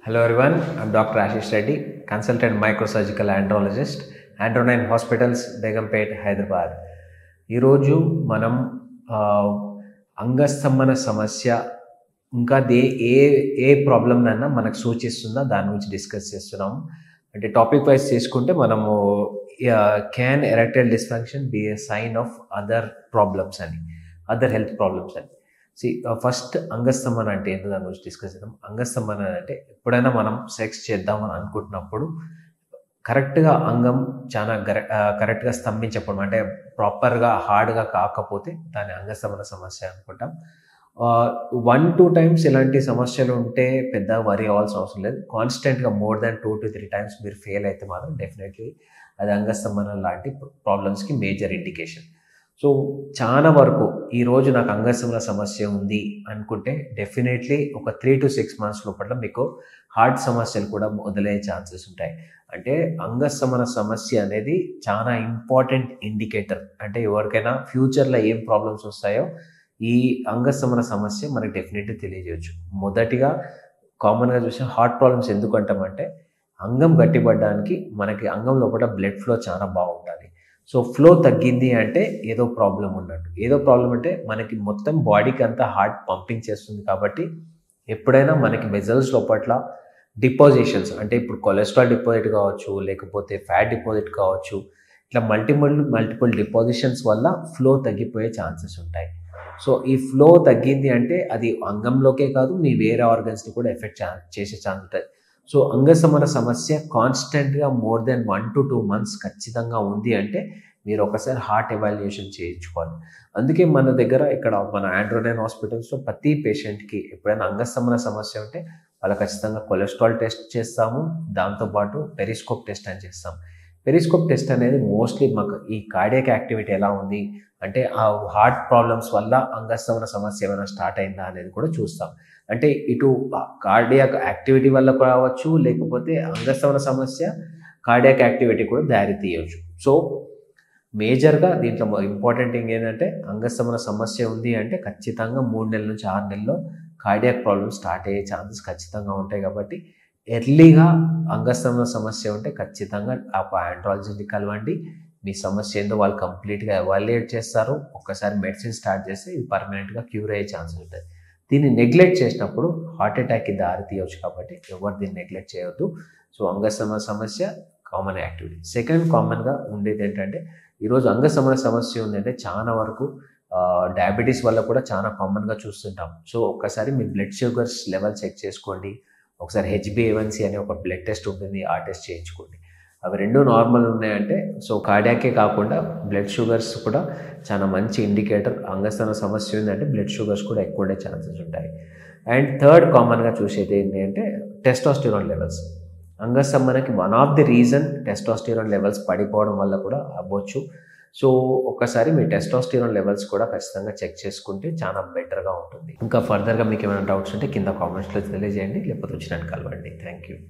Hello everyone, I'm Dr. Ashish Reddy, consultant microsurgical andrologist, Andronine Hospitals, Begumpet, Hyderabad. ఈరోజు మనం అంగస్తంభన సమస్య ఇంకా ఏ ఏ ప్రాబ్లమ్నైనా మనకు సూచిస్తుందా దాని గురించి డిస్కస్ చేస్తున్నాము. అంటే టాపిక్ వైజ్ తీసుకుంటే మనము can erectile dysfunction be a sign of other problems అని, అదర్ హెల్త్ ప్రాబ్లమ్స్ అని. ఫస్ట్ అంగస్తంభన అంటే ఏంటో దాని గురించి డిస్కస్ చేద్దాం. అంగస్తంభన అంటే ఎప్పుడైనా మనం సెక్స్ చేద్దామని అనుకుంటున్నప్పుడు కరెక్ట్గా అంగం చాలా కరెక్ట్గా స్తంభించకపోవడం, అంటే ప్రాపర్గా హార్డ్గా కాకపోతే దాని అంగస్తంభన సమస్య అనుకుంటాం. 1-2 టైమ్స్ ఇలాంటి సమస్యలు ఉంటే పెద్ద వరి అవ్వాల్సిన అవసరం లేదు. కాన్స్టెంట్గా మోర్ దాన్ 2-3 టైమ్స్ మీరు ఫెయిల్ అయితే మాత్రం డెఫినెట్లీ అది అంగస్తంభన లాంటి ప్రాబ్లమ్స్కి మేజర్ ఇండికేషన్. సో చాలా వరకు ఈరోజు నాకు అంగస్తంభన సమస్య ఉంది అనుకుంటే డెఫినెట్లీ ఒక 3-6 మంత్స్ లోపల మీకు హార్ట్ సమస్యలు కూడా మొదలయ్యే ఛాన్సెస్ ఉంటాయి. అంటే అంగస్తంభన సమస్య అనేది చాలా ఇంపార్టెంట్ ఇండికేటర్. అంటే ఎవరికైనా ఫ్యూచర్లో ఏం ప్రాబ్లమ్స్ వస్తాయో ఈ అంగస్తంభన సమస్య మనకి డెఫినెట్లీ తెలియజేయచ్చు. మొదటిగా కామన్గా చూసిన హార్ట్ ప్రాబ్లమ్స్ ఎందుకు అంటామంటే అంగం గట్టిపడడానికి మనకి అంగం లోపల బ్లడ్ ఫ్లో చాలా బాగుండాలి. సో ఫ్లో తగ్గింది అంటే ఏదో ప్రాబ్లం ఉన్నట్టు. ఏదో ప్రాబ్లం అంటే మనకి మొత్తం బాడీకి అంతా హార్ట్ పంపింగ్ చేస్తుంది కాబట్టి ఎప్పుడైనా మనకి వెజల్స్ లోపల డిపాజిషన్స్, అంటే ఇప్పుడు కొలెస్ట్రాల్ డిపాజిట్ కావచ్చు, లేకపోతే ఫ్యాట్ డిపాజిట్ కావచ్చు, ఇట్లా మల్టిపుల్ డిపాజిషన్స్ వల్ల ఫ్లో తగ్గిపోయే ఛాన్సెస్ ఉంటాయి. సో ఈ ఫ్లో తగ్గింది అంటే అది అంగంలోకే కాదు మీ వేరే ఆర్గన్స్ని కూడా ఎఫెక్ట్ చేసే ఛాన్స్ ఉంటుంది. సో అంగస్తంభన సమస్య కాన్స్టెంట్గా మోర్ దెన్ 1-2 మంత్స్ ఖచ్చితంగా ఉంది అంటే మీరు ఒకసారి హార్ట్ ఎవాల్యుయేషన్ చేయించుకోవాలి. అందుకే మన దగ్గర ఇక్కడ మన ఆండ్రోనైన్ హాస్పిటల్స్లో ప్రతి పేషెంట్కి ఎప్పుడైనా అంగస్తంభన సమస్య ఉంటే వాళ్ళు ఖచ్చితంగా కొలెస్ట్రాల్ టెస్ట్ చేస్తాము, దాంతోపాటు పెరిస్కోప్ టెస్ట్ అని చేస్తాం. పెరిస్కోప్ టెస్ట్ అనేది మోస్ట్లీ మాకు ఈ కార్డియాక్ యాక్టివిటీ ఎలా ఉంది, అంటే ఆ హార్ట్ ప్రాబ్లమ్స్ వల్ల అంగస్తంభన సమస్య ఏమైనా స్టార్ట్ అయిందా అనేది కూడా చూస్తాం. అంటే ఇటు కార్డియాక్ యాక్టివిటీ వల్ల కావచ్చు, లేకపోతే అంగస్తంభన సమస్య కార్డియాక్ యాక్టివిటీ కూడా దారి తీయవచ్చు. సో మేజర్గా దీంట్లో ఇంపార్టెంట్ థింగ్ ఏంటంటే అంగస్తంభన సమస్య ఉంది అంటే ఖచ్చితంగా 3 నెలల నుంచి 6 నెలల్లో కార్డియాక్ ప్రాబ్లమ్స్ స్టార్ట్ అయ్యే ఛాన్సెస్ ఖచ్చితంగా ఉంటాయి. కాబట్టి ఎర్లీగా అంగస్తంభన సమస్య ఉంటే ఖచ్చితంగా ఆ ఆండ్రాలజిస్ట్ని కలవండి. మీ సమస్య ఏందో వాళ్ళు కంప్లీట్గా ఎవాల్యుయేట్ చేస్తారు. ఒక్కసారి మెడిసిన్ స్టార్ట్ చేస్తే ఇది పర్మనెంట్గా క్యూర్ అయ్యే ఛాన్సెస్ ఉంటుంది. దీన్ని నెగ్లెక్ట్ చేసినప్పుడు హార్ట్ అటాక్కి దారి తీయవచ్చు. కాబట్టి ఎవరు దీన్ని నెగ్లెక్ట్ చేయవద్దు. సో అంగస్తంభన సమస్య కామన్ యాక్టివిటీ. సెకండ్ కామన్గా ఉండేది ఏంటంటే ఈరోజు అంగస్తంభన సమస్య ఉందంటే చాలా వరకు డయాబెటీస్ వల్ల కూడా చాలా కామన్గా చూస్తుంటాం. సో ఒక్కసారి మీ బ్లడ్ షుగర్స్ లెవెల్ చెక్ చేసుకోండి. ఒకసారి HbA1c అనే ఒక బ్లడ్ టెస్ట్ ఉంటుంది, ఆ టెస్ట్ చేయించుకోండి. అవి 2 నార్మల్ ఉన్నాయంటే సో కార్డియాకే కాకుండా బ్లడ్ షుగర్స్ కూడా చాలా మంచి ఇండికేటర్. అంగస్తంభన సమస్య ఉందంటే బ్లడ్ షుగర్స్ కూడా ఎక్కువ ఉండే ఛాన్సెస్ ఉంటాయి. అండ్ థర్డ్ కామన్గా చూసేది ఏంటి అంటే టెస్టోస్టిరాన్ లెవెల్స్. అంగస్తంభనకి one of the reason testosterone levels పడిపోవడం వల్ల కూడా అవ్వచ్చు. సో ఒక్కసారి మీ టెస్టోస్టిరాన్ లెవెల్స్ కూడా ఖచ్చితంగా చెక్ చేసుకుంటే చాలా బెటర్గా ఉంటుంది. ఇంకా ఫర్దర్గా మీకు ఏమైనా డౌట్స్ ఉంటే కింద కామెంట్స్లో తెలియజేయండి, లేకపోతే వచ్చినట్టు కలవండి. Thank you.